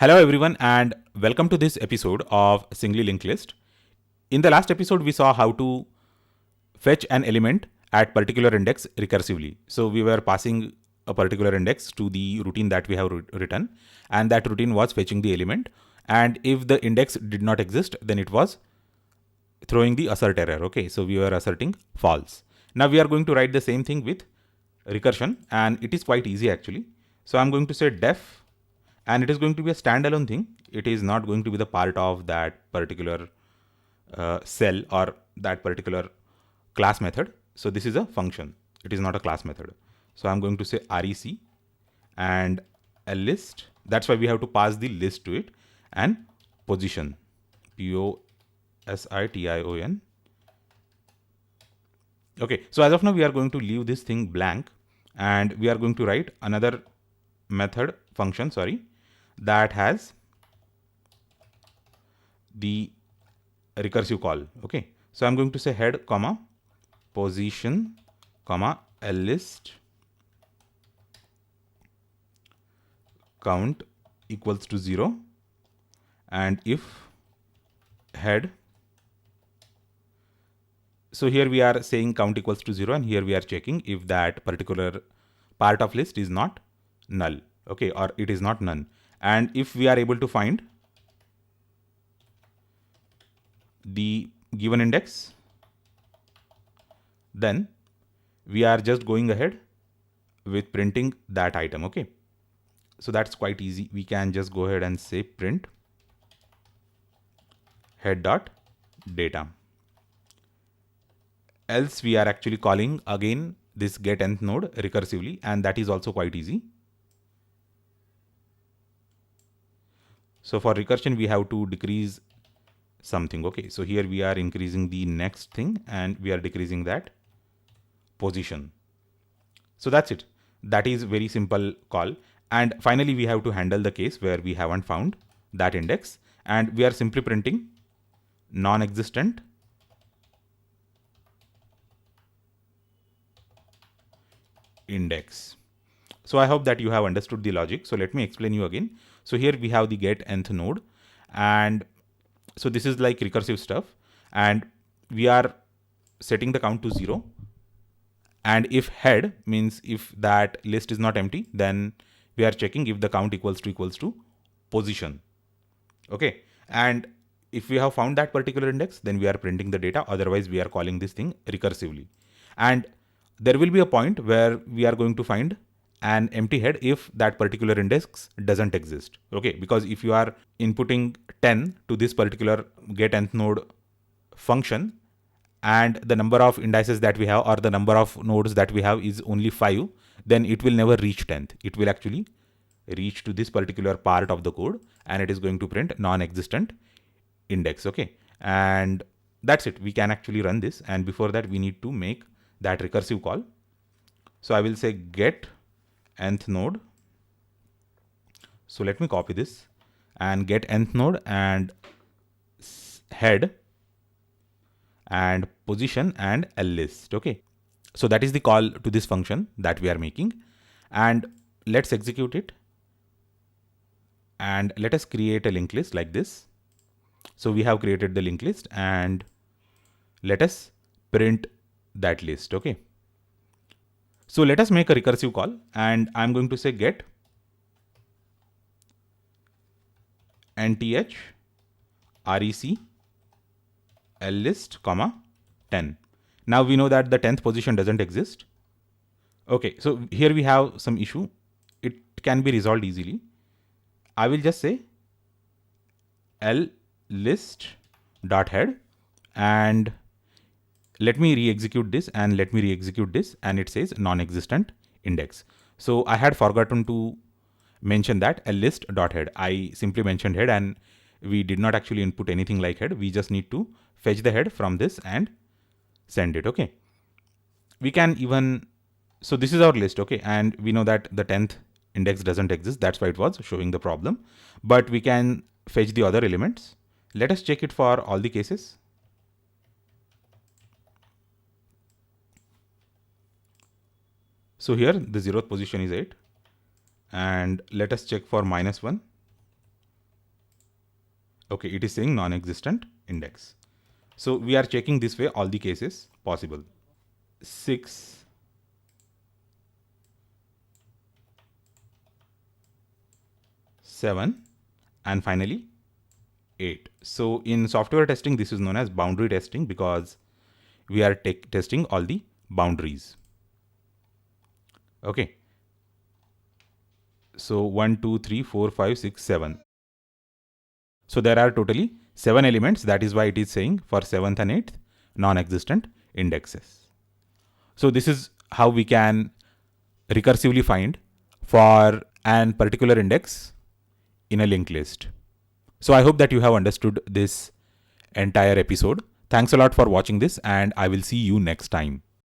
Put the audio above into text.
Hello everyone and welcome to this episode of Singly Linked List. In the last episode we saw how to fetch an element at particular index recursively. So we were passing a particular index to the routine that we have written, and that routine was fetching the element, and if the index did not exist then it was throwing the assert error. Okay, so we were asserting false. Now we are going to write the same thing with recursion, and it is quite easy actually. So I'm going to say def, and it is going to be a standalone thing. It is not going to be the part of that particular cell or that particular class method. So this is a function. It is not a class method. So I'm going to say rec and a list. That's why we have to pass the list to it, and position, position. Okay, so as of now we are going to leave this thing blank, and we are going to write another method function, that has the recursive call. Okay, so I'm going to say head comma position comma a list count equals to 0, and if head, so here we are saying count equals to 0, and here we are checking if that particular part of list is not null, okay, or it is not none. And if we are able to find the given index, then we are just going ahead with printing that item. Okay, so that's quite easy. We can just go ahead and say print head dot data. Else we are actually calling again this get nth node recursively, and that is also quite easy. So for recursion we have to decrease something. Okay, so here we are increasing the next thing and we are decreasing that position. So that's it. That is very simple call. And finally we have to handle the case where we haven't found that index, and we are simply printing non-existent index. So I hope that you have understood the logic. So let me explain you again. So here we have the get nth node, and so this is like recursive stuff, and we are setting the count to 0. And if head means if that list is not empty, then we are checking if the count equals to position. Okay, and if we have found that particular index, then we are printing the data. Otherwise we are calling this thing recursively. And there will be a point where we are going to find an empty head if that particular index doesn't exist. Okay, because if you are inputting 10 to this particular get nth node function, and the number of indices that we have or the number of nodes that we have is only 5, then it will never reach 10th. It will actually reach to this particular part of the code, and it is going to print non-existent index. Okay, and that's it. We can actually run this, and before that we need to make that recursive call. So I will say get nth node. So let me copy this and get nth node and head and position and a list. Okay, so that is the call to this function that we are making, and let's execute it, and let us create a linked list like this. So we have created the linked list, and let us print that list. Okay, so let us make a recursive call, and I'm going to say get nth rec list comma 10. Now we know that the 10th position doesn't exist. Okay, so here we have some issue. It can be resolved easily. I will just say l list dot head, and let me re-execute this, and let me re-execute this, and it says non-existent index. So I had forgotten to mention that a list dot head. I simply mentioned head, and we did not actually input anything like head. We just need to fetch the head from this and send it. Okay, we can even, so this is our list. Okay, and we know that the 10th index doesn't exist. That's why it was showing the problem, but we can fetch the other elements. Let us check it for all the cases. So here the 0th position is 8, and let us check for -1, Okay, it is saying non-existent index. So we are checking this way all the cases possible. 6, 7, and finally 8. So in software testing, this is known as boundary testing because we are testing all the boundaries. Okay. So 1, 2, 3, 4, 5, 6, 7. So there are totally 7 elements. That is why it is saying for 7th and 8th non-existent indexes. So this is how we can recursively find for an particular index in a linked list. So I hope that you have understood this entire episode. Thanks a lot for watching this, and I will see you next time.